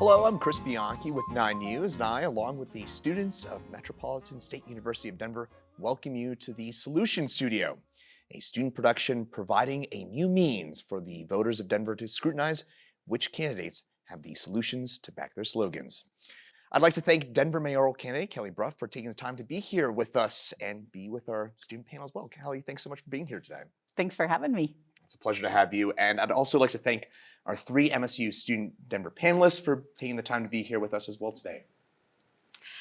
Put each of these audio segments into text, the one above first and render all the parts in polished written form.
Hello, I'm Chris Bianchi with 9 News, and I, along with the students of Metropolitan State University of Denver, welcome you to the Solution Studio, a student production providing a new means for the voters of Denver to scrutinize which candidates have the solutions to back their slogans. I'd like to thank Denver mayoral candidate Kelly Brough for taking the time to be here with us and be with our student panel as well. Kelly, thanks so much for being here today. Thanks for having me. It's a pleasure to have you. And I'd also like to thank our 3 MSU Student Denver panelists for taking the time to be here with us as well today.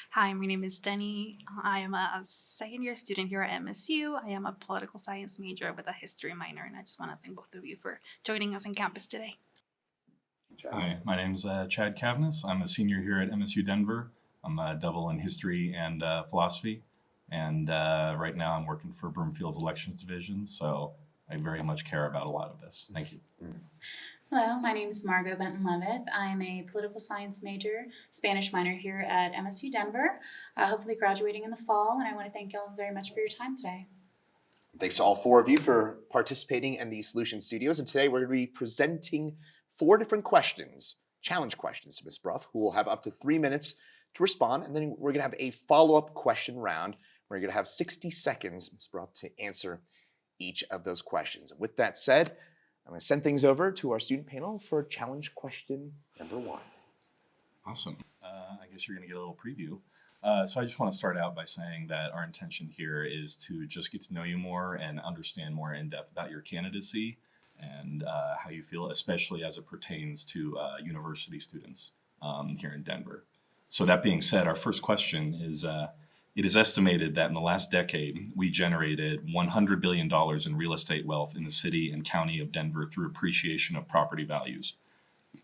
Hi, my name is Denny. I am a second-year student here at MSU. I am a political science major with a history minor, and I just want to thank both of you for joining us on campus today. Hi, my name is Chad Cavness. I'm a senior here at MSU Denver. I'm a double in history and philosophy, and right now I'm working for Broomfield's elections division, so I very much care about a lot of this. Thank you. Hello, my name is Margot Benton-Levitt. I am a political science major, Spanish minor here at MSU Denver, hopefully graduating in the fall, and I want to thank you all very much for your time today. Thanks to all 4 of you for participating in the Solution Studios. And today we're going to be presenting 4 different questions, challenge questions to Ms. Brough, who will have up to 3 minutes to respond. And then we're going to have a follow-up question round where you're going to have 60 seconds, Ms. Brough, to answer each of those questions. And with that said, I'm going to send things over to our student panel for challenge question number 1. Awesome. I guess you're going to get a little preview. So I just want to start out by saying that our intention here is to just get to know you more and understand more in depth about your candidacy and how you feel, especially as it pertains to university students here in Denver. So that being said, our first question is, it is estimated that in the last decade, we generated $100 billion in real estate wealth in the city and county of Denver through appreciation of property values.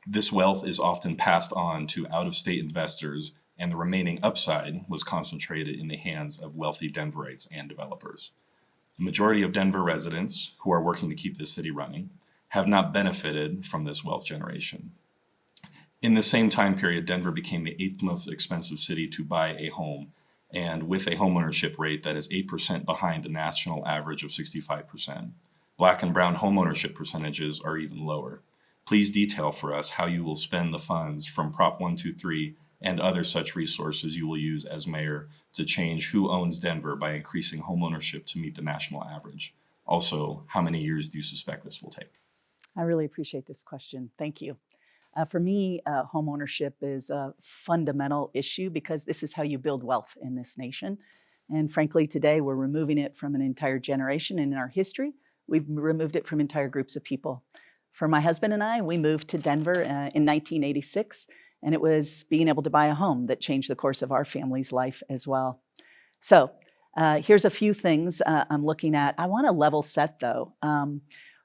This wealth is often passed on to out-of-state investors, and the remaining upside was concentrated in the hands of wealthy Denverites and developers. The majority of Denver residents who are working to keep the city running have not benefited from this wealth generation. In the same time period, Denver became the 8th most expensive city to buy a home, and with a homeownership rate that is 8% behind the national average of 65%. Black and brown homeownership percentages are even lower. Please detail for us how you will spend the funds from Prop 123 and other such resources you will use as mayor to change who owns Denver by increasing homeownership to meet the national average. Also, how many years do you suspect this will take? I really appreciate this question. Thank you. For me, home ownership is a fundamental issue because this is how you build wealth in this nation. And frankly, today we're removing it from an entire generation. And in our history, we've removed it from entire groups of people. For my husband and I, we moved to Denver in 1986, and it was being able to buy a home that changed the course of our family's life as well. So here's a few things I'm looking at. I want to level set, though.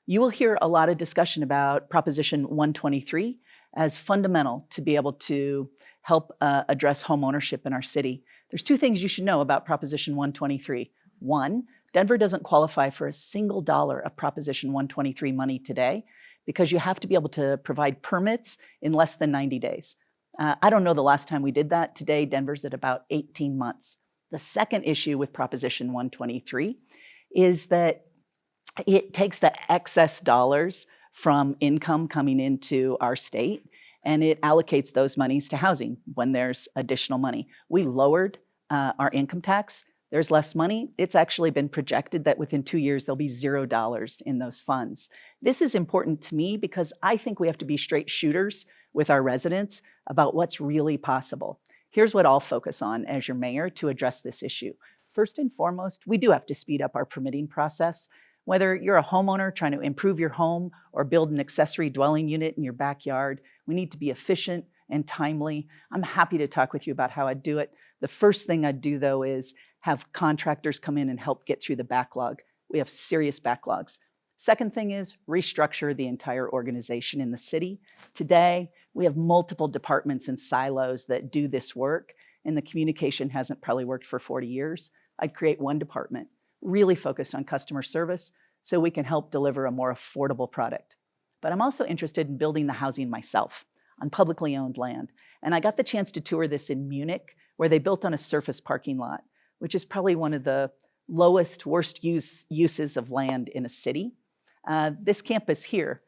You will hear a lot of discussion about Proposition 123 as fundamental to be able to help address home ownership in our city. There's 2 things you should know about Proposition 123. 1, Denver doesn't qualify for a single dollar of Proposition 123 money today because you have to be able to provide permits in less than 90 days. I don't know the last time we did that. Today, Denver's at about 18 months. The second issue with Proposition 123 is that it takes the excess dollars from income coming into our state, and it allocates those monies to housing when there's additional money. We lowered our income tax. There's less money. It's actually been projected that within 2 years, there'll be $0 in those funds. This is important to me because I think we have to be straight shooters with our residents about what's really possible. Here's what I'll focus on as your mayor to address this issue. First and foremost, we do have to speed up our permitting process. Whether you're a homeowner trying to improve your home or build an accessory dwelling unit in your backyard, we need to be efficient and timely. I'm happy to talk with you about how I'd do it. The first thing I'd do, though, is have contractors come in and help get through the backlog. We have serious backlogs. Second thing is restructure the entire organization in the city. Today, we have multiple departments and silos that do this work, and the communication hasn't probably worked for 40 years. I'd create one department, really focused on customer service so we can help deliver a more affordable product. But I'm also interested in building the housing myself on publicly owned land. And I got the chance to tour this in Munich, where they built on a surface parking lot, which is probably one of the worst uses of land in a city. This campus here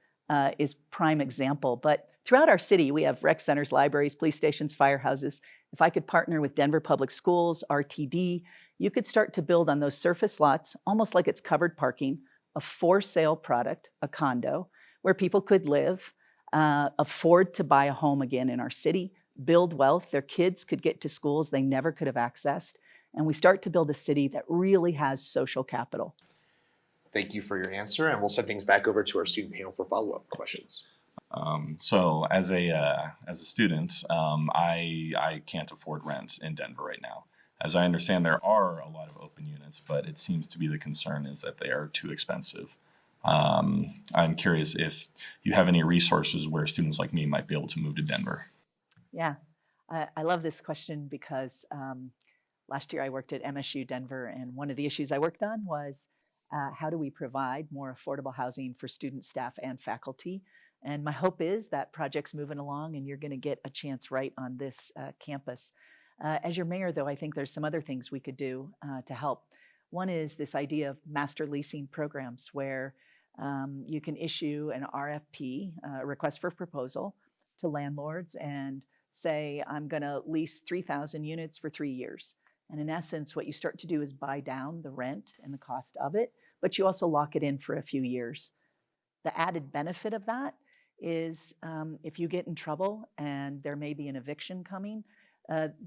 is prime example. But throughout our city, we have rec centers, libraries, police stations, firehouses. If I could partner with Denver Public Schools, RTD, you could start to build on those surface lots, almost like it's covered parking, a for sale product, a condo, where people could live, afford to buy a home again in our city, build wealth. Their kids could get to schools they never could have accessed. And we start to build a city that really has social capital. Thank you for your answer, and we'll send things back over to our student panel for follow-up questions. So as a student, I can't afford rent in Denver right now. As I understand, there are a lot of open units, but it seems to be the concern is that they are too expensive. I'm curious if you have any resources where students like me might be able to move to Denver. Yeah, I love this question because last year I worked at MSU Denver, and one of the issues I worked on was how do we provide more affordable housing for students, staff, and faculty? And my hope is that project's moving along and you're going to get a chance right on this campus. As your mayor, though, I think there's some other things we could do to help. One is this idea of master leasing programs where you can issue an RFP, a request for proposal, to landlords and say, I'm going to lease 3,000 units for 3 years. And in essence, what you start to do is buy down the rent and the cost of it, but you also lock it in for a few years. The added benefit of that is if you get in trouble and there may be an eviction coming,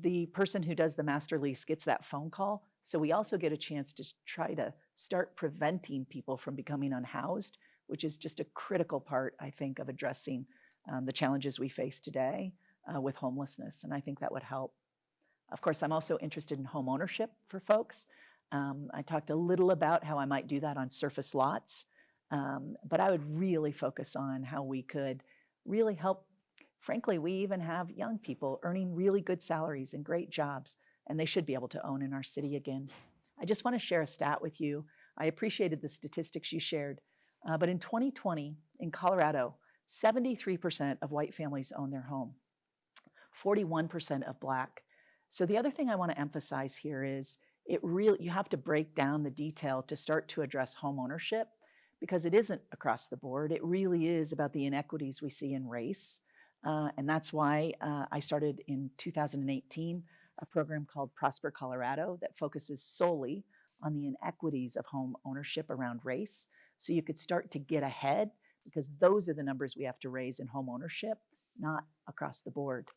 the person who does the master lease gets that phone call. So we also get a chance to try to start preventing people from becoming unhoused, which is just a critical part, I think, of addressing the challenges we face today with homelessness. And I think that would help. Of course, I'm also interested in home ownership for folks. I talked a little about how I might do that on surface lots, but I would really focus on how we could really help. Frankly, we even have young people earning really good salaries and great jobs, and they should be able to own in our city again. I just want to share a stat with you. I appreciated the statistics you shared, but in 2020, in Colorado, 73% of white families own their home, 41% of Black. So the other thing I want to emphasize here is you have to break down the detail to start to address home ownership, because it isn't across the board. It really is about the inequities we see in race. And that's why I started in 2018 a program called Prosper Colorado that focuses solely on the inequities of home ownership around race. So you could start to get ahead, because those are the numbers we have to raise in home ownership, not across the board,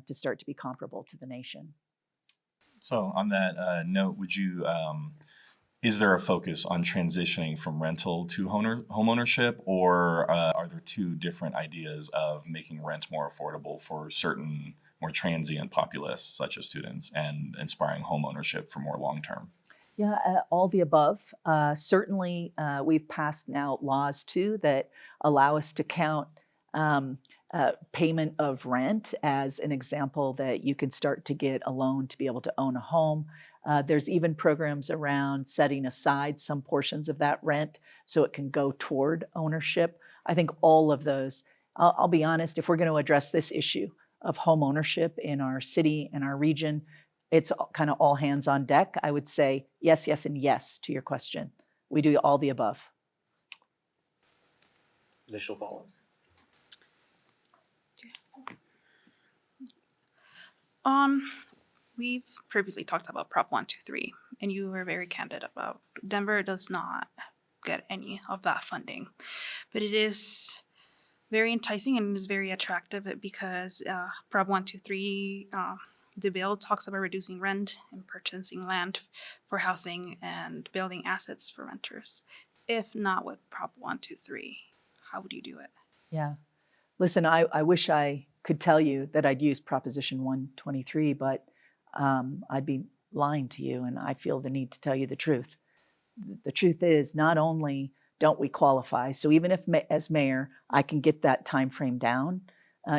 to start to be comparable to the nation. So on that note, is there a focus on transitioning from rental to home ownership, or are there two different ideas of making rent more affordable for certain more transient populace, such as students, and inspiring home ownership for more long term? Yeah, all the above. Certainly, we've passed now laws too that allow us to count payment of rent as an example that you can start to get a loan to be able to own a home. There's even programs around setting aside some portions of that rent so it can go toward ownership. I think all of those, I'll be honest, if we're going to address this issue of home ownership in our city and our region, it's kind of all hands on deck. I would say yes, yes, and yes to your question. We do all the above. Initial follow-ups? We've previously talked about Prop 123, and you were very candid about Denver does not get any of that funding, but it is very enticing and it is very attractive because Prop 123, the bill talks about reducing rent and purchasing land for housing and building assets for renters. If not with Prop 123, how would you do it? Yeah. Listen, I wish I could tell you that I'd use Proposition 123, but I'd be lying to you, and I feel the need to tell you the truth. The truth is, not only don't we qualify, so even if as mayor I can get that time frame down,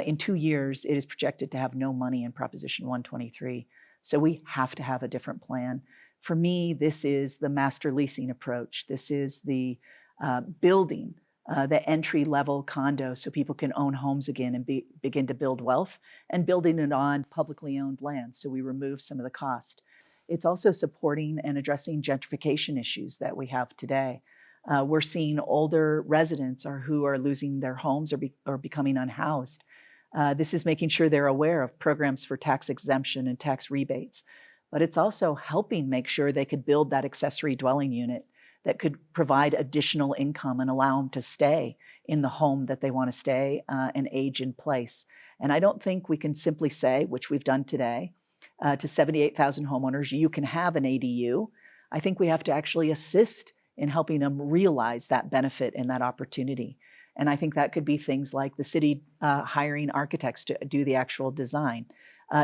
in 2 years it is projected to have no money in Proposition 123. So we have to have a different plan. For me, this is the master leasing approach. This is the building the entry-level condo so people can own homes again and begin to build wealth, and building it on publicly owned land so we remove some of the cost. It's also supporting and addressing gentrification issues that we have today. We're seeing older residents who are losing their homes or becoming unhoused. This is making sure they're aware of programs for tax exemption and tax rebates. But it's also helping make sure they could build that accessory dwelling unit that could provide additional income and allow them to stay in the home that they want to stay and age in place. And I don't think we can simply say, which we've done today, to 78,000 homeowners, you can have an ADU. I think we have to actually assist in helping them realize that benefit and that opportunity. And I think that could be things like the city hiring architects to do the actual design.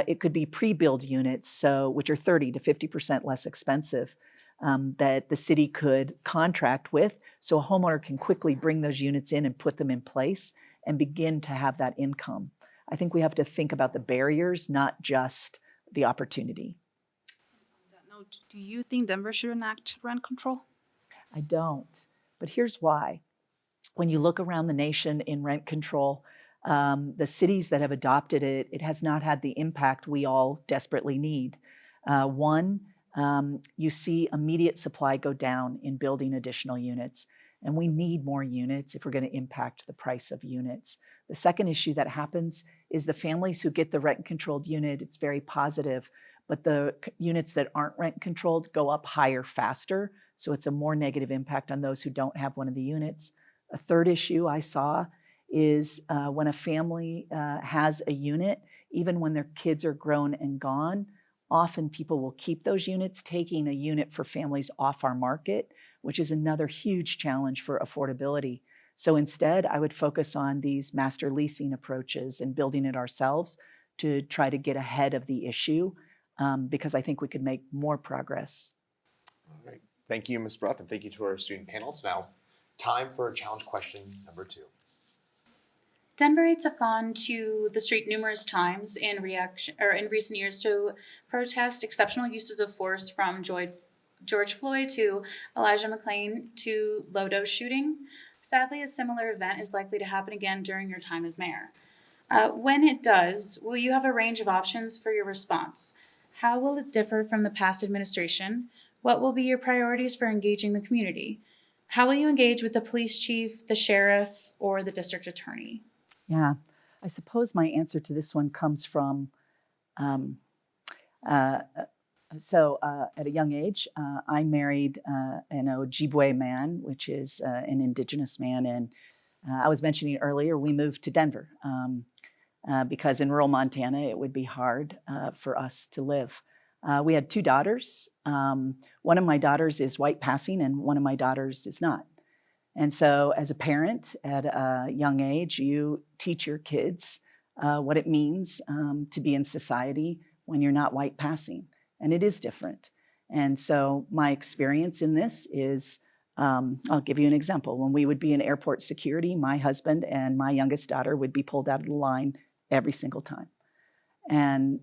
It could be pre-build units, which are 30 to 50% less expensive, that the city could contract with, so a homeowner can quickly bring those units in and put them in place and begin to have that income. I think we have to think about the barriers, not just the opportunity. On that note, do you think Denver should enact rent control? I don't, but here's why. When you look around the nation in rent control, the cities that have adopted it, it has not had the impact we all desperately need. One, you see immediate supply go down in building additional units, and we need more units if we're going to impact the price of units. The second issue that happens is the families who get the rent-controlled unit, it's very positive, but the units that aren't rent-controlled go up higher faster, so it's a more negative impact on those who don't have one of the units. A third issue I saw is when a family has a unit, even when their kids are grown and gone, often people will keep those units, taking a unit for families off our market, which is another huge challenge for affordability. So instead, I would focus on these master leasing approaches and building it ourselves to try to get ahead of the issue, because I think we could make more progress. All right. Thank you, Ms. Brough, and thank you to our student panels. Now, time for challenge question number 2. Denverites have gone to the street numerous times in recent years to protest exceptional uses of force, from George Floyd to Elijah McClain to low-dose shooting. Sadly, a similar event is likely to happen again during your time as mayor. When it does, will you have a range of options for your response? How will it differ from the past administration? What will be your priorities for engaging the community? How will you engage with the police chief, the sheriff, or the district attorney? Yeah, I suppose my answer to this one comes from, at a young age, I married an Ojibwe man, which is an indigenous man. And I was mentioning earlier, we moved to Denver because in rural Montana, it would be hard for us to live. We had 2 daughters. One of my daughters is white passing and one of my daughters is not. And so as a parent at a young age, you teach your kids what it means to be in society when you're not white passing. And it is different. And so my experience in this is, I'll give you an example. When we would be in airport security, my husband and my youngest daughter would be pulled out of the line every single time. And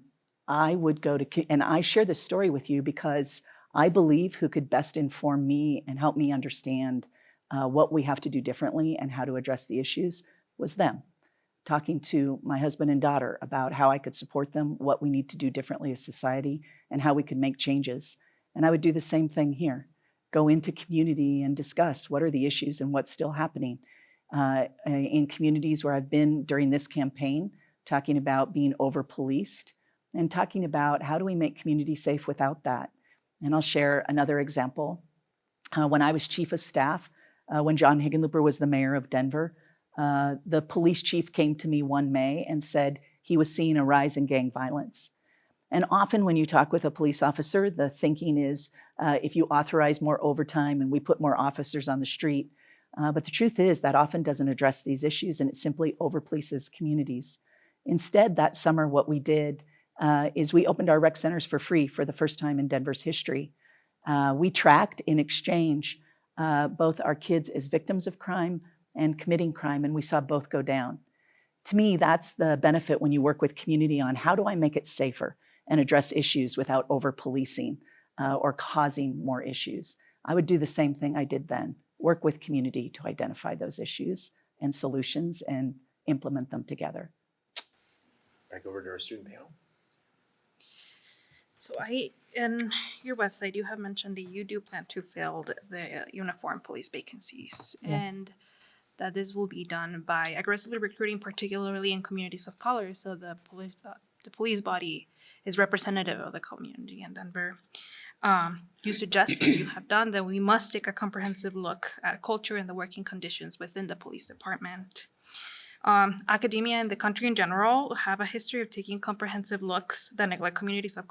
I would and I share this story with you because I believe who could best inform me and help me understand what we have to do differently and how to address the issues was them. Talking to my husband and daughter about how I could support them, what we need to do differently as society, and how we could make changes. And I would do the same thing here. Go into community and discuss what are the issues and what's still happening. In communities where I've been during this campaign, talking about being over-policed and talking about how do we make community safe without that. And I'll share another example. When I was chief of staff, when John Hickenlooper was the mayor of Denver, the police chief came to me one May and said he was seeing a rise in gang violence. And often when you talk with a police officer, the thinking is if you authorize more overtime and we put more officers on the street. But the truth is that often doesn't address these issues and it simply over-polices communities. Instead, that summer, what we did is we opened our rec centers for free for the first time in Denver's history. We tracked in exchange both our kids as victims of crime and committing crime, and we saw both go down. To me, that's the benefit when you work with community on how do I make it safer and address issues without over-policing or causing more issues. I would do the same thing I did then, work with community to identify those issues and solutions and implement them together. Back over to our student panel. So in your website, you have mentioned that you do plan to fill the uniform police vacancies, Yes. and that this will be done by aggressively recruiting, particularly in communities of color. So the police body is representative of the community in Denver. You suggest, as you have done, that we must take a comprehensive look at culture and the working conditions within the police department. Academia and the country in general have a history of taking comprehensive looks that neglect communities of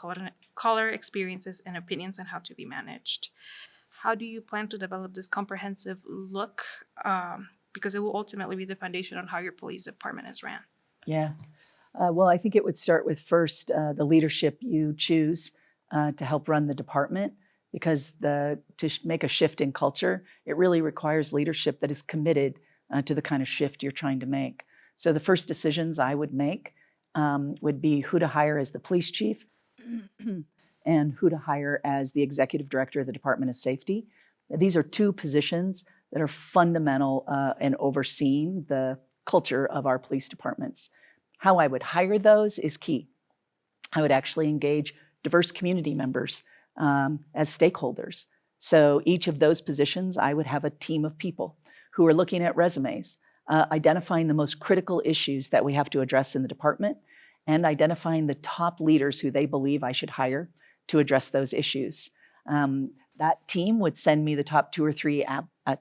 color experiences and opinions on how to be managed. How do you plan to develop this comprehensive look? Because it will ultimately be the foundation on how your police department is ran. Yeah. Well, I think it would start with first the leadership you choose to help run the department, because make a shift in culture, it really requires leadership that is committed to the kind of shift you're trying to make. So the first decisions I would make would be who to hire as the police chief and who to hire as the executive director of the Department of Safety. These are two positions that are fundamental in overseeing the culture of our police departments. How I would hire those is key. I would actually engage diverse community members as stakeholders. So each of those positions, I would have a team of people who are looking at resumes, identifying the most critical issues that we have to address in the department, and identifying the top leaders who they believe I should hire to address those issues. That team would send me the top 2 or 3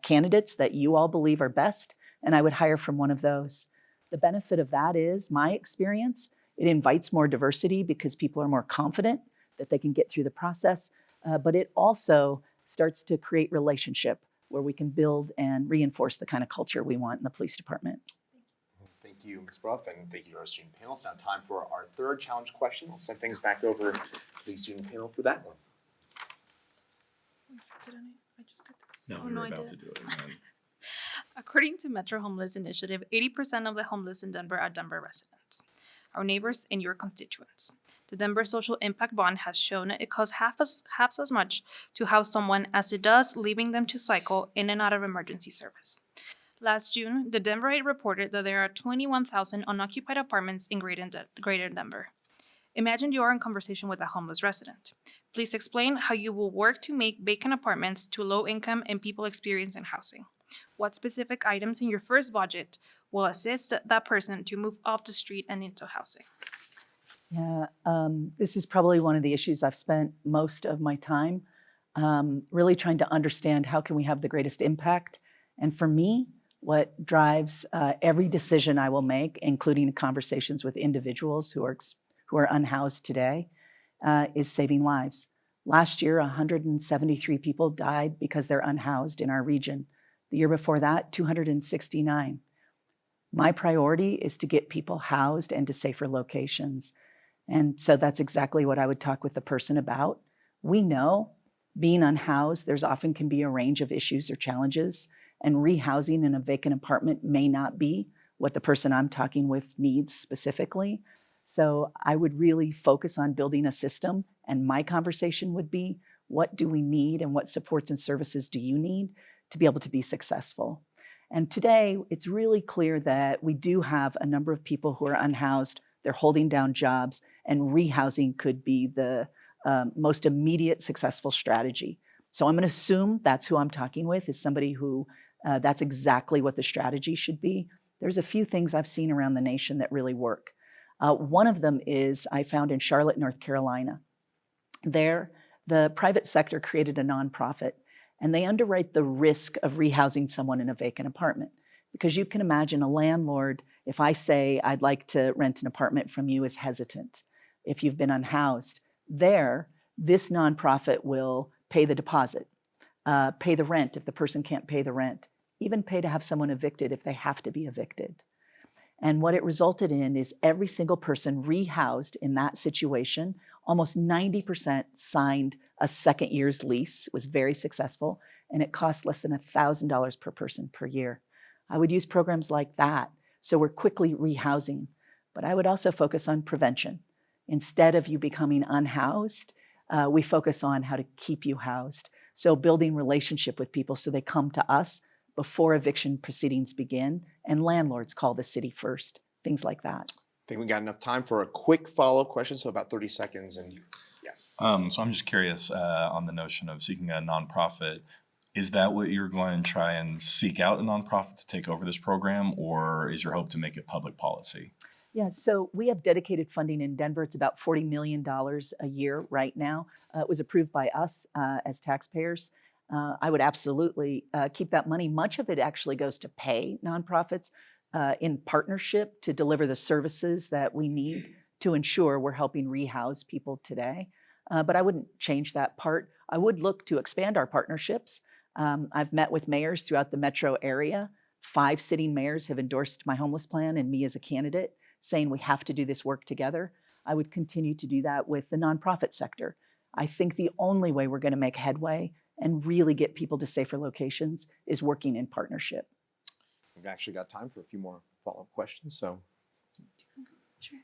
candidates that you all believe are best, and I would hire from one of those. The benefit of that is, my experience, it invites more diversity because people are more confident that they can get through the process, but it also starts to create relationship where we can build and reinforce the kind of culture we want in the police department. Thank you, Ms. Brough, and thank you to our student panel. It's now time for our third challenge question. I'll send things back over to the student panel for that one. I just did this. No, we were about to do it. And then According to Metro Homeless Initiative, 80% of the homeless in Denver are Denver residents, our neighbors and your constituents. The Denver Social Impact Bond has shown it costs half as much to house someone as it does leaving them to cycle in and out of emergency service. Last June, the Denverite reported that there are 21,000 unoccupied apartments in Greater Denver. Imagine you are in conversation with a homeless resident. Please explain how you will work to make vacant apartments to low-income and people experiencing housing. What specific items in your first budget will assist that person to move off the street and into housing? Yeah, this is probably one of the issues I've spent most of my time really trying to understand how can we have the greatest impact. And for me, what drives every decision I will make, including conversations with individuals who are unhoused today, is saving lives. Last year, 173 people died because they're unhoused in our region. The year before that, 269. My priority is to get people housed and to safer locations. And so that's exactly what I would talk with the person about. We know being unhoused, there's often can be a range of issues or challenges, and rehousing in a vacant apartment may not be what the person I'm talking with needs specifically. So I would really focus on building a system, and my conversation would be, what do we need and what supports and services do you need to be able to be successful? And today, it's really clear that we do have a number of people who are unhoused, they're holding down jobs, and rehousing could be the most immediate successful strategy. So I'm going to assume that's who I'm talking with, is somebody who that's exactly what the strategy should be. There's a few things I've seen around the nation that really work. One of them is I found in Charlotte, North Carolina. There, the private sector created a nonprofit, and they underwrite the risk of rehousing someone in a vacant apartment. Because you can imagine a landlord, if I say I'd like to rent an apartment from you, is hesitant. If you've been unhoused, this nonprofit will pay the deposit, pay the rent if the person can't pay the rent, even pay to have someone evicted if they have to be evicted. And what it resulted in is every single person rehoused in that situation, almost 90% signed a second year's lease. It was very successful, and it cost less than $1,000 per person per year. I would use programs like that, so we're quickly rehousing. But I would also focus on prevention. Instead of you becoming unhoused, we focus on how to keep you housed. So building relationship with people so they come to us before eviction proceedings begin, and landlords call the city first, things like that. I think we got enough time for a quick follow-up question, so about 30 seconds. And yes. Yes. So I'm just curious on the notion of seeking a nonprofit. Is that what you're going to try and seek out a nonprofit to take over this program, or is your hope to make it public policy? Yeah, so we have dedicated funding in Denver. It's about $40 million a year right now. It was approved by us as taxpayers. I would absolutely keep that money. Much of it actually goes to pay nonprofits in partnership to deliver the services that we need to ensure we're helping rehouse people today. But I wouldn't change that part. I would look to expand our partnerships. I've met with mayors throughout the metro area. 5 sitting mayors have endorsed my homeless plan and me as a candidate, saying we have to do this work together. I would continue to do that with the nonprofit sector. I think the only way we're going to make headway and really get people to safer locations is working in partnership. We've actually got time for a few more follow-up questions. So, Sure.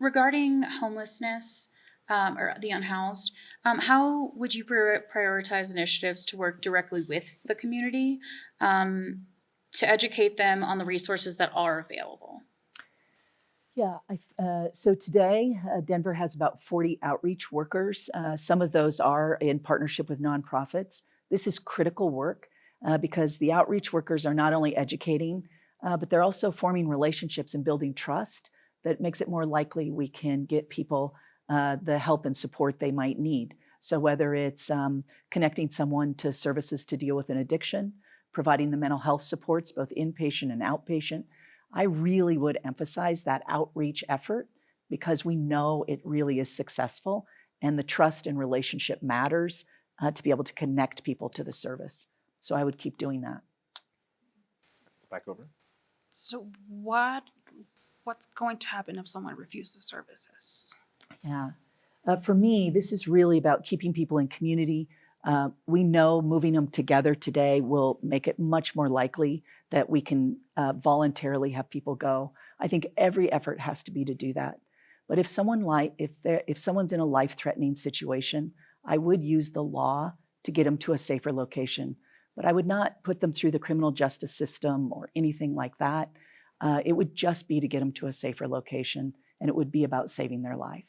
Regarding homelessness or the unhoused, how would you prioritize initiatives to work directly with the community to educate them on the resources that are available? Yeah, so today Denver has about 40 outreach workers. Some of those are in partnership with nonprofits. This is critical work because the outreach workers are not only educating, but they're also forming relationships and building trust that makes it more likely we can get people the help and support they might need. So whether it's connecting someone to services to deal with an addiction, providing the mental health supports, both inpatient and outpatient, I really would emphasize that outreach effort because we know it really is successful and the trust and relationship matters to be able to connect people to the service. So I would keep doing that. back over. So what's going to happen if someone refuses services? Yeah. For me, this is really about keeping people in community. We know moving them together today will make it much more likely that we can voluntarily have people go. I think every effort has to be to do that. But if someone's in a life-threatening situation, I would use the law to get them to a safer location. But I would not put them through the criminal justice system or anything like that. It would just be to get them to a safer location, and it would be about saving their life.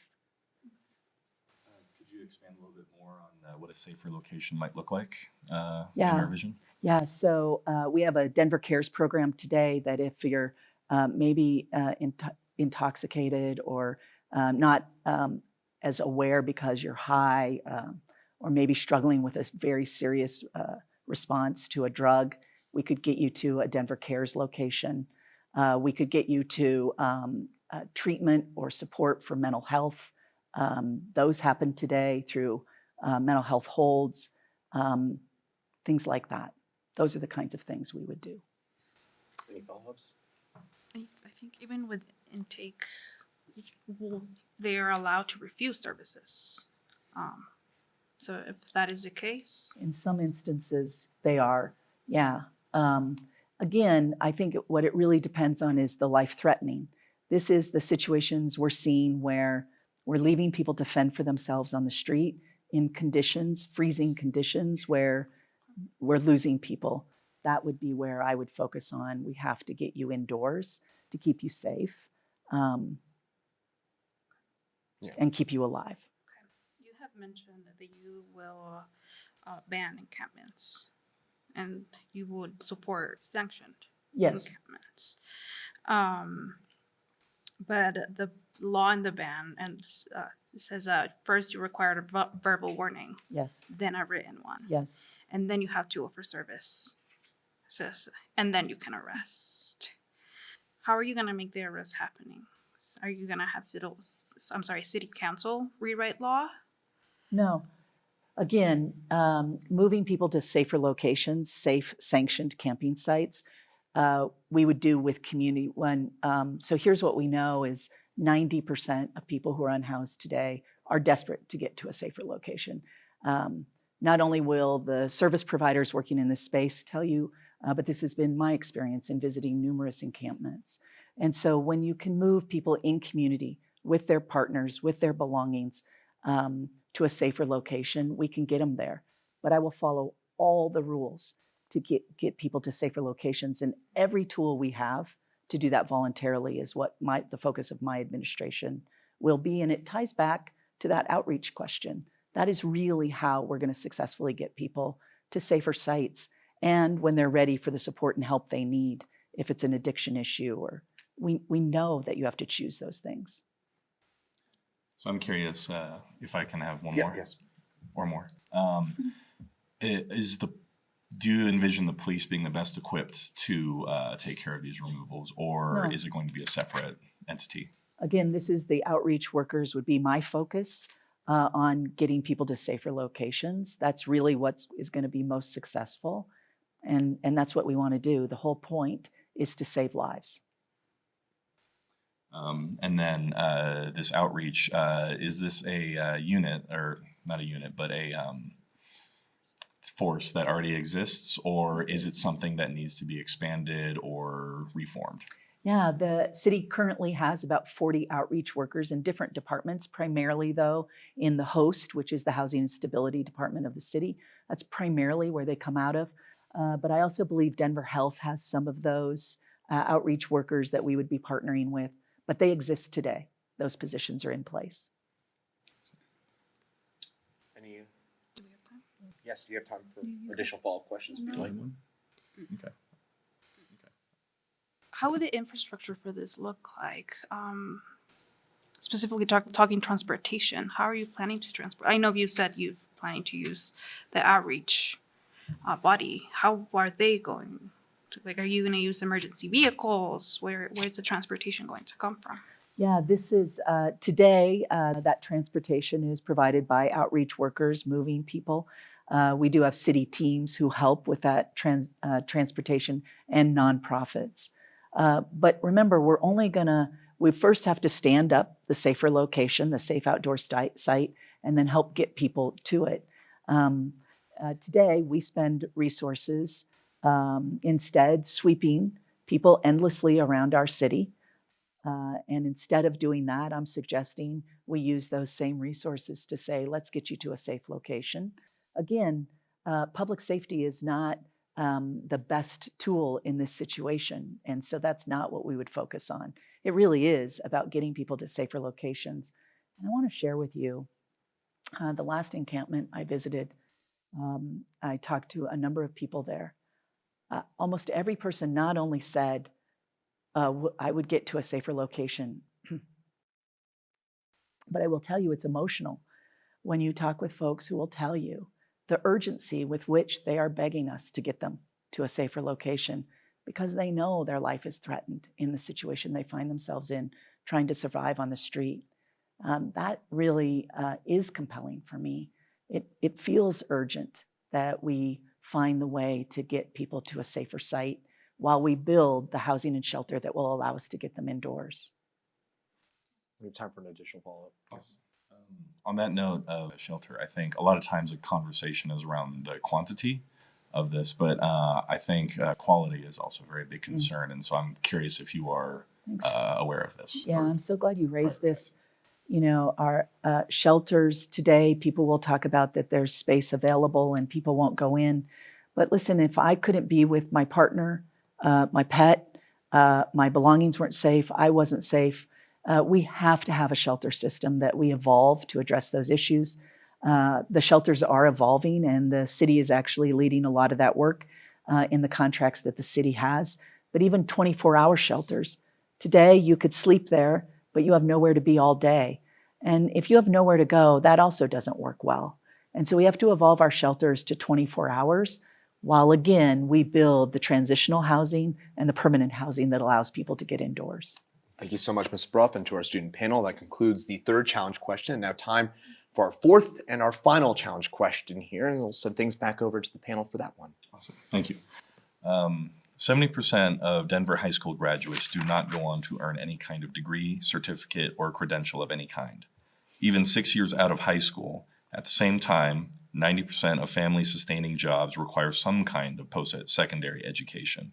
Could you expand a little bit more on what a safer location might look like in Yeah. your vision? Yeah, so we have a Denver Cares program today that if you're maybe intoxicated or not as aware because you're high or maybe struggling with a very serious response to a drug, we could get you to a Denver Cares location. We could get you to treatment or support for mental health. Those happen today through mental health holds, things like that. Those are the kinds of things we would do. Any follow-ups? I think even with intake, they are allowed to refuse services. So if that is the case, In some instances, they are, yeah. Again, I think what it really depends on is the life-threatening. This is the situations we're seeing where we're leaving people to fend for themselves on the street in conditions, freezing conditions, where we're losing people. That would be where I would focus on. We have to get you indoors to keep you safe and keep you alive. you have mentioned that you will ban encampments and you would support sanctioned Yes. encampments. But the law in the ban and says first you require a verbal warning, Yes. then a written one, Yes. and then you have to offer service, and then you can arrest. How are you going to make the arrest happening? Are you going to have city council rewrite law? No. Again, moving people to safer locations, safe sanctioned camping sites, we would do with community one. So here's what we know is 90% of people who are unhoused today are desperate to get to a safer location. Not only will the service providers working in this space tell you, but this has been my experience in visiting numerous encampments. And so when you can move people in community with their partners, with their belongings, to a safer location, we can get them there. But I will follow all the rules to get people to safer locations. And every tool we have to do that voluntarily is what the focus of my administration will be. And it ties back to that outreach question. That is really how we're going to successfully get people to safer sites, and when they're ready for the support and help they need, if it's an addiction issue, or we know that you have to choose those things. So I'm curious if I can have one Yeah, more. yes. Or more. Do you envision the police being the best equipped to take care of these removals, or No. is it going to be a separate entity? Again, this is the outreach workers would be my focus on getting people to safer locations. That's really what is going to be most successful. And that's what we want to do. The whole point is to save lives. And then this outreach, is this a unit, or not a unit, but a force that already exists, or is it something that needs to be expanded or reformed? Yeah, the city currently has about 40 outreach workers in different departments, primarily though in the host, which is the Housing and Stability Department of the city. That's primarily where they come out of. But I also believe Denver Health has some of those outreach workers that we would be partnering with, but they exist today. Those positions are in place. Any? Do we have time? Yes, do you have time for additional follow-up questions? Would you like one? Okay. How would the infrastructure for this look like? Specifically talking transportation, how are you planning to transport? I know you said you're planning to use the outreach body. How are they going to, like, are you going to use emergency vehicles? Where's the transportation going to come from? Yeah, this is today, that transportation is provided by outreach workers moving people. We do have city teams who help with that transportation, and nonprofits. But remember, we first have to stand up the safer location, the safe outdoor site, and then help get people to it. Today, we spend resources instead sweeping people endlessly around our city. And instead of doing that, I'm suggesting we use those same resources to say, let's get you to a safe location. Again, public safety is not the best tool in this situation. And so that's not what we would focus on. It really is about getting people to safer locations. And I want to share with you the last encampment I visited. I talked to a number of people there. Almost every person not only said, I would get to a safer location, but I will tell you it's emotional when you talk with folks who will tell you the urgency with which they are begging us to get them to a safer location because they know their life is threatened in the situation they find themselves in, trying to survive on the street. That really is compelling for me. It feels urgent that we find the way to get people to a safer site while we build the housing and shelter that will allow us to get them indoors. We have time for an additional follow-up. Yes. On that note of shelter, I think a lot of times the conversation is around the quantity of this, but I think quality is also a very big concern. And so I'm curious if you are aware of this. Yeah, I'm so glad you raised this. You know, our shelters today, people will talk about that there's space available and people won't go in. But listen, if I couldn't be with my partner, my pet, my belongings weren't safe, I wasn't safe, we have to have a shelter system that we evolve to address those issues. The shelters are evolving, and the city is actually leading a lot of that work in the contracts that the city has. But even 24-hour shelters, today you could sleep there, but you have nowhere to be all day. And if you have nowhere to go, that also doesn't work well. And so we have to evolve our shelters to 24 hours, while again, we build the transitional housing and the permanent housing that allows people to get indoors. Thank you so much, Ms. Brough, and to our student panel. That concludes the third challenge question. And now time for our fourth and our final challenge question here. And we'll send things back over to the panel for that one. Awesome. Thank you. 70% of Denver high school graduates do not go on to earn any kind of degree, certificate, or credential of any kind. Even 6 years out of high school, at the same time, 90% of family-sustaining jobs require some kind of post-secondary education.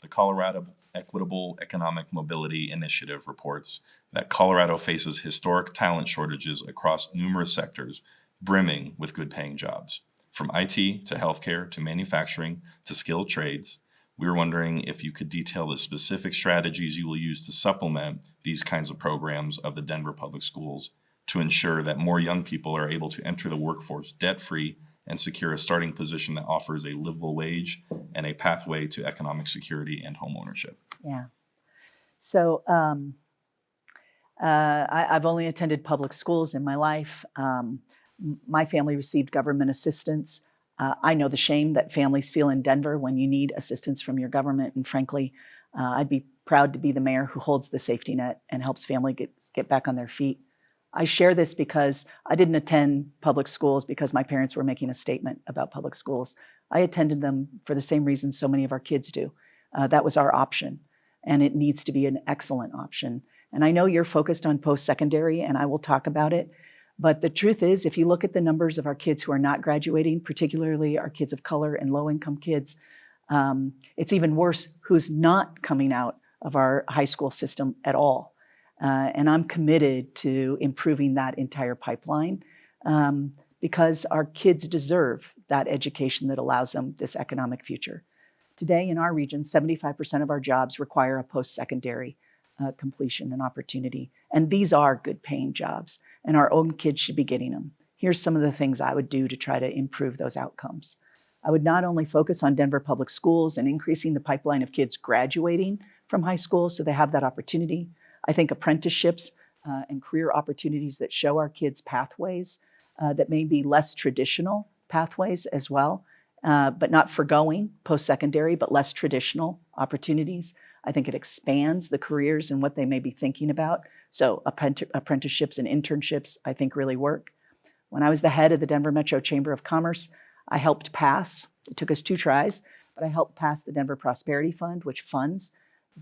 The Colorado Equitable Economic Mobility Initiative reports that Colorado faces historic talent shortages across numerous sectors, brimming with good-paying jobs. From IT to healthcare to manufacturing to skilled trades, we were wondering if you could detail the specific strategies you will use to supplement these kinds of programs of the Denver Public Schools to ensure that more young people are able to enter the workforce debt-free and secure a starting position that offers a livable wage and a pathway to economic security and home ownership. Yeah. So I've only attended public schools in my life. My family received government assistance. I know the shame that families feel in Denver when you need assistance from your government. And frankly, I'd be proud to be the mayor who holds the safety net and helps families get back on their feet. I share this because I didn't attend public schools because my parents were making a statement about public schools. I attended them for the same reason so many of our kids do. That was our option, and it needs to be an excellent option. And I know you're focused on post-secondary, and I will talk about it. But the truth is, if you look at the numbers of our kids who are not graduating, particularly our kids of color and low-income kids, it's even worse who's not coming out of our high school system at all. And I'm committed to improving that entire pipeline because our kids deserve that education that allows them this economic future. Today in our region, 75% of our jobs require a post-secondary completion and opportunity. And these are good paying jobs, and our own kids should be getting them. Here's some of the things I would do to try to improve those outcomes. I would not only focus on Denver public schools and increasing the pipeline of kids graduating from high school so they have that opportunity. I think apprenticeships and career opportunities that show our kids pathways that may be less traditional pathways as well, but not forgoing post-secondary, but less traditional opportunities. I think it expands the careers and what they may be thinking about. So apprenticeships and internships, I think, really work. When I was the head of the Denver Metro Chamber of Commerce, I helped pass, it took us 2 tries, but I helped pass the Denver Prosperity Fund, which funds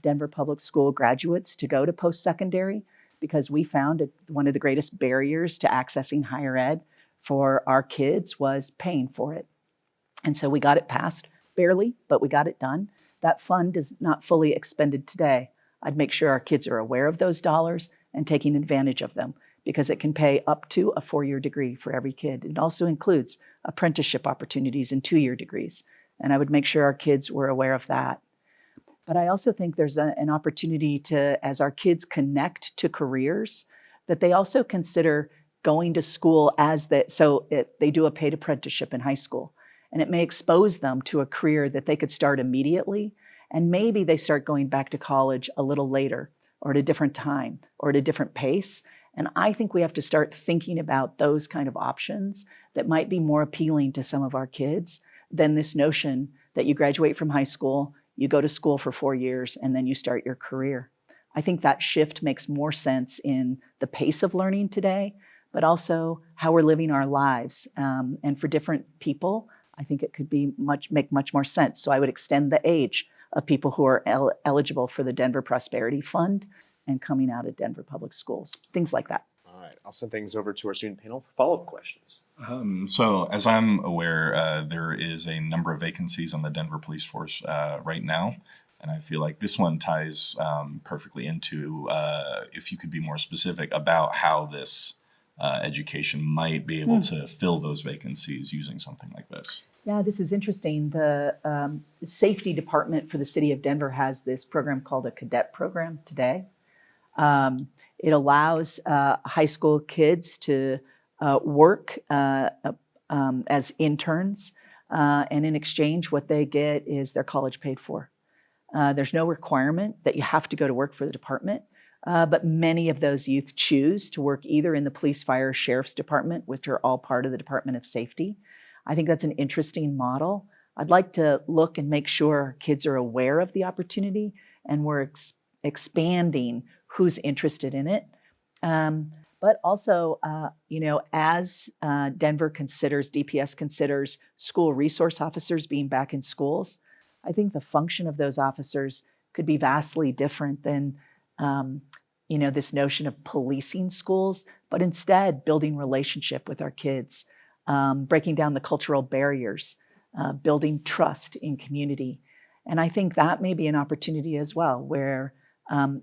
Denver public school graduates to go to post-secondary, because we found one of the greatest barriers to accessing higher ed for our kids was paying for it. And so we got it passed, barely, but we got it done. That fund is not fully expended today. I'd make sure our kids are aware of those dollars and taking advantage of them, because it can pay up to a 4-year degree for every kid. It also includes apprenticeship opportunities and 2-year degrees. And I would make sure our kids were aware of that. But I also think there's an opportunity to, as our kids connect to careers, that they also consider going to school they do a paid apprenticeship in high school. And it may expose them to a career that they could start immediately. And maybe they start going back to college a little later, or at a different time, or at a different pace. And I think we have to start thinking about those kind of options that might be more appealing to some of our kids than this notion that you graduate from high school, you go to school for 4 years, and then you start your career. I think that shift makes more sense in the pace of learning today, but also how we're living our lives. And for different people, I think it could make much more sense. So I would extend the age of people who are eligible for the Denver Prosperity Fund and coming out of Denver public schools, things like that. All right, I'll send things over to our student panel for follow-up questions. So as I'm aware, there is a number of vacancies on the Denver police force right now. And I feel like this one ties perfectly into if you could be more specific about how this education might be able to fill those vacancies using something like this. Yeah, this is interesting. The safety department for the city of Denver has this program called a cadet program today. It allows high school kids to work as interns, and in exchange, what they get is their college paid for. There's no requirement that you have to go to work for the department, but many of those youth choose to work either in the police, fire, sheriff's department, which are all part of the Department of Safety. I think that's an interesting model. I'd like to look and make sure kids are aware of the opportunity and we're expanding who's interested in it. But also, as Denver considers, DPS considers school resource officers being back in schools, I think the function of those officers could be vastly different than, this notion of policing schools, but instead building relationship with our kids, breaking down the cultural barriers, building trust in community. And I think that may be an opportunity as well, where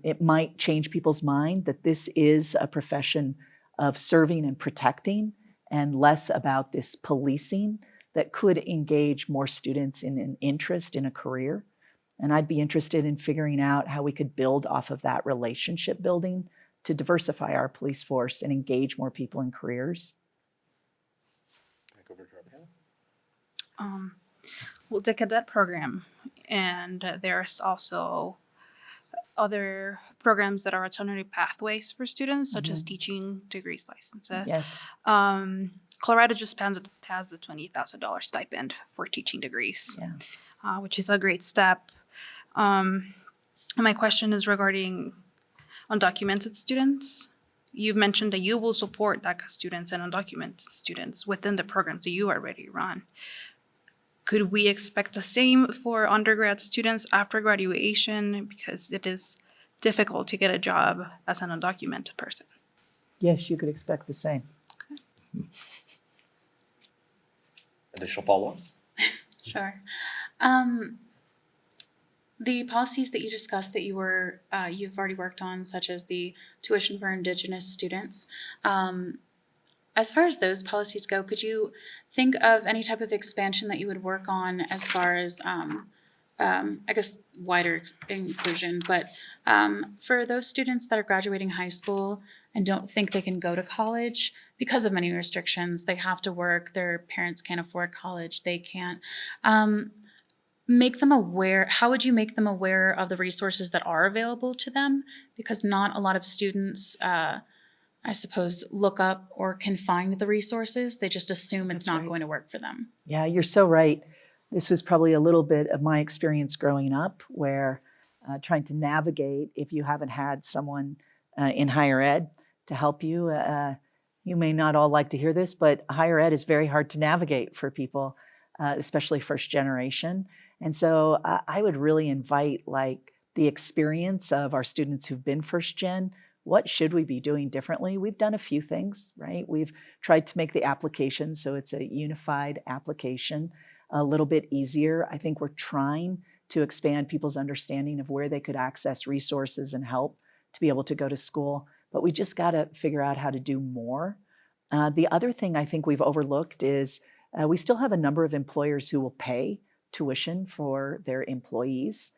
it might change people's mind that this is a profession of serving and protecting and less about this policing that could engage more students in an interest in a career. And I'd be interested in figuring out how we could build off of that relationship building to diversify our police force and engage more people in careers. Well, the cadet program, and there's also other programs that are alternative pathways for students, such as teaching degrees licenses. Yes. Colorado just passed the $20,000 stipend for teaching degrees, which is a great step. My question is regarding undocumented students. You've mentioned that you will support DACA students and undocumented students within the programs that you already run. Could we expect the same for undergrad students after graduation? Because it is difficult to get a job as an undocumented person. Yes, you could expect the same. Additional follow-ups? Sure. The policies that you discussed that you've already worked on, such as the tuition for Indigenous students, as far as those policies go, could you think of any type of expansion that you would work on as far as, I guess, wider inclusion, but for those students that are graduating high school and don't think they can go to college because of many restrictions, they have to work, their parents can't afford college, they can't, make them aware, how would you make them aware of the resources that are available to them? Because not a lot of students, I suppose, look up or can find the resources. They just assume it's not going to work for them. Yeah, you're so right. This was probably a little bit of my experience growing up, where trying to navigate, if you haven't had someone in higher ed to help you, you may not all like to hear this, but higher ed is very hard to navigate for people, especially first generation. And so I would really invite the experience of our students who've been first gen. What should we be doing differently? We've done a few things, right? We've tried to make the application so it's a unified application, a little bit easier. I think we're trying to expand people's understanding of where they could access resources and help to be able to go to school. But we just got to figure out how to do more. The other thing I think we've overlooked is we still have a number of employers who will pay tuition for their employees.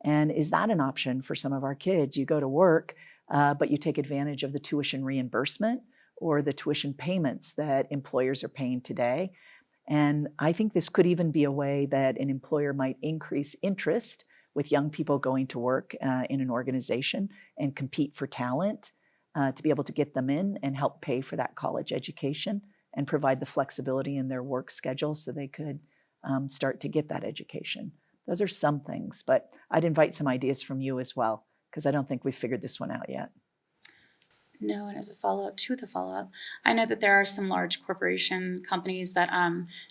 And is that an option for some of our kids? You go to work, but you take advantage of the tuition reimbursement or the tuition payments that employers are paying today. And I think this could even be a way that an employer might increase interest with young people going to work in an organization and compete for talent to be able to get them in and help pay for that college education and provide the flexibility in their work schedule so they could start to get that education. Those are some things, but I'd invite some ideas from you as well, because I don't think we've figured this one out yet. No, and as a follow-up to the follow-up, I know that there are some large corporation companies that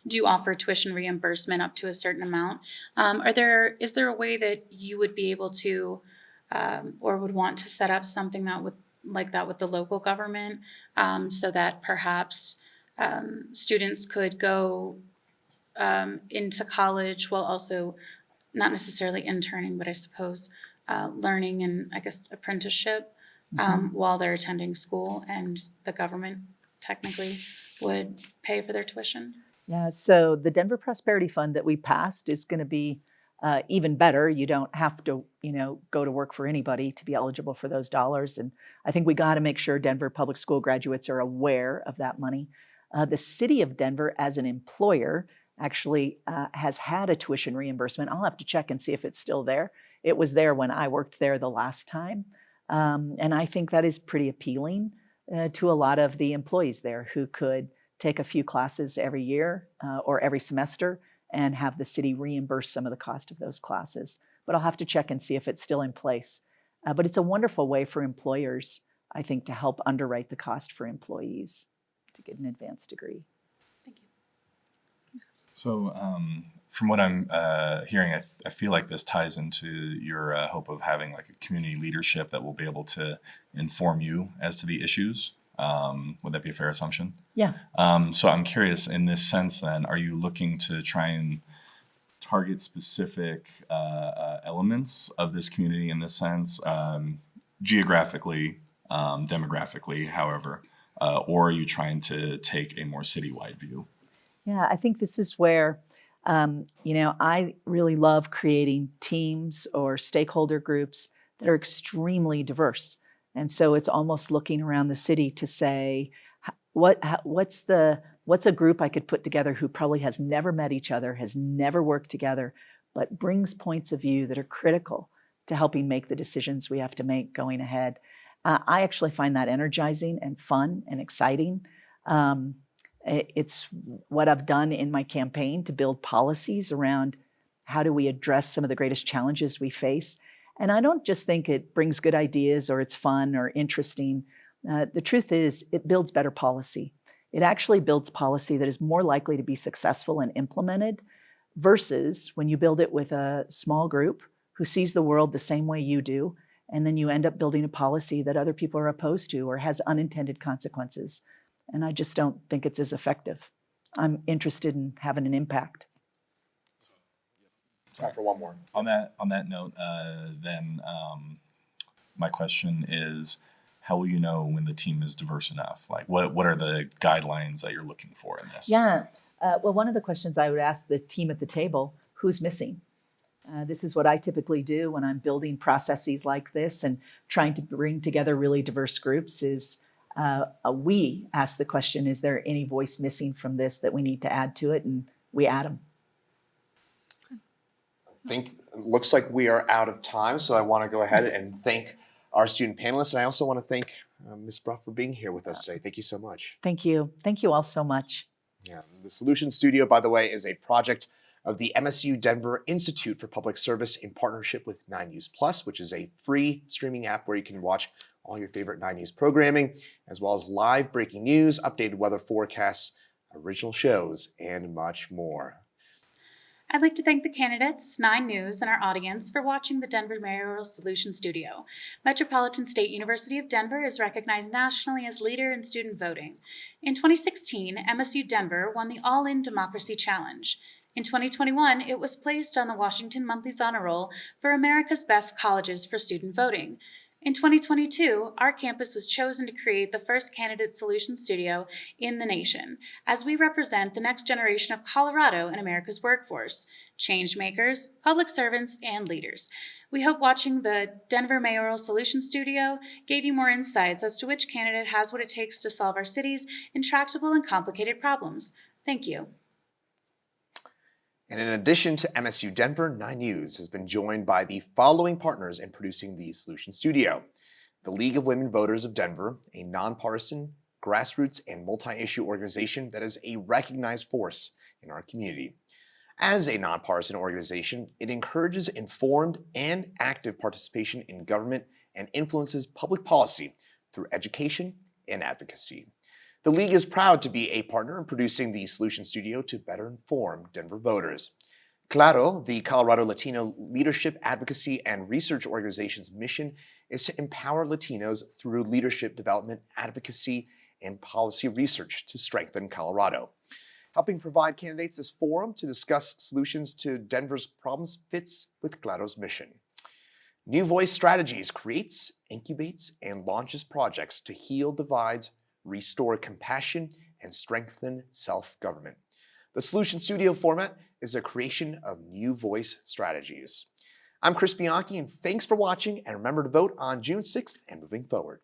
do offer tuition reimbursement up to a certain amount. Is there a way that you would be able to or would want to set up something like that with the local government so that perhaps students could go into college while also not necessarily interning, but I suppose learning and I guess apprenticeship while they're attending school, and the government technically would pay for their tuition? Yeah, so the Denver Prosperity Fund that we passed is going to be even better. You don't have to, go to work for anybody to be eligible for those dollars. And I think we got to make sure Denver public school graduates are aware of that money. The city of Denver, as an employer, actually has had a tuition reimbursement. I'll have to check and see if it's still there. It was there when I worked there the last time. And I think that is pretty appealing to a lot of the employees there who could take a few classes every year or every semester and have the city reimburse some of the cost of those classes. But I'll have to check and see if it's still in place. But it's a wonderful way for employers, I think, to help underwrite the cost for employees to get an advanced degree. Thank you. So from what I'm hearing, I feel like this ties into your hope of having like a community leadership that will be able to inform you as to the issues. Would that be a fair assumption? Yeah. So I'm curious, in this sense then, are you looking to try and target specific elements of this community in this sense, geographically, demographically, however, or are you trying to take a more citywide view? Yeah, I think this is where, I really love creating teams or stakeholder groups that are extremely diverse. And so it's almost looking around the city to say, what's a group I could put together who probably has never met each other, has never worked together, but brings points of view that are critical to helping make the decisions we have to make going ahead. I actually find that energizing and fun and exciting. It's what I've done in my campaign to build policies around how do we address some of the greatest challenges we face. And I don't just think it brings good ideas or it's fun or interesting. The truth is it builds better policy. It actually builds policy that is more likely to be successful and implemented versus when you build it with a small group who sees the world the same way you do, and then you end up building a policy that other people are opposed to or has unintended consequences. And I just don't think it's as effective. I'm interested in having an impact. Time for one more. On that note, my question is, how will you know when the team is diverse enough? Like, what are the guidelines that you're looking for in this? Yeah. Well, one of the questions I would ask the team at the table, who's missing? This is what I typically do when I'm building processes like this and trying to bring together really diverse groups is we ask the question, is there any voice missing from this that we need to add to it? And we add them. Looks like we are out of time, so I want to go ahead and thank our student panelists, and I also want to thank Ms. Brough for being here with us today. Thank you so much. Thank you. Thank you all so much. Yeah, the Solution Studio, by the way, is a project of the MSU Denver Institute for Public Service in partnership with 9 News Plus, which is a free streaming app where you can watch all your favorite 9 News programming, as well as live breaking news, updated weather forecasts, original shows, and much more. I'd like to thank the candidates, 9 News, and our audience for watching the Denver Mayoral Solution Studio. Metropolitan State University of Denver is recognized nationally as leader in student voting. In 2016, MSU Denver won the All-In Democracy Challenge. In 2021, it was placed on the Washington Monthly's honor roll for America's Best Colleges for Student Voting. In 2022, our campus was chosen to create the first candidate solution studio in the nation, as we represent the next generation of Colorado and America's workforce, change makers, public servants, and leaders. We hope watching the Denver Mayoral Solution Studio gave you more insights as to which candidate has what it takes to solve our city's intractable and complicated problems. Thank you. And in addition to MSU Denver, 9 News has been joined by the following partners in producing the Solution Studio: the League of Women Voters of Denver, a nonpartisan, grassroots, and multi-issue organization that is a recognized force in our community. As a nonpartisan organization, it encourages informed and active participation in government and influences public policy through education and advocacy. The League is proud to be a partner in producing the Solution Studio to better inform Denver voters. Claro, the Colorado Latino Leadership, Advocacy and Research Organization's mission is to empower Latinos through leadership development, advocacy, and policy research to strengthen Colorado. Helping provide candidates this forum to discuss solutions to Denver's problems fits with Claro's mission. New Voice Strategies creates, incubates, and launches projects to heal divides, restore compassion, and strengthen self-government. The Solution Studio format is a creation of New Voice Strategies. I'm Chris Bianchi, and thanks for watching, and remember to vote on June 6th and moving forward.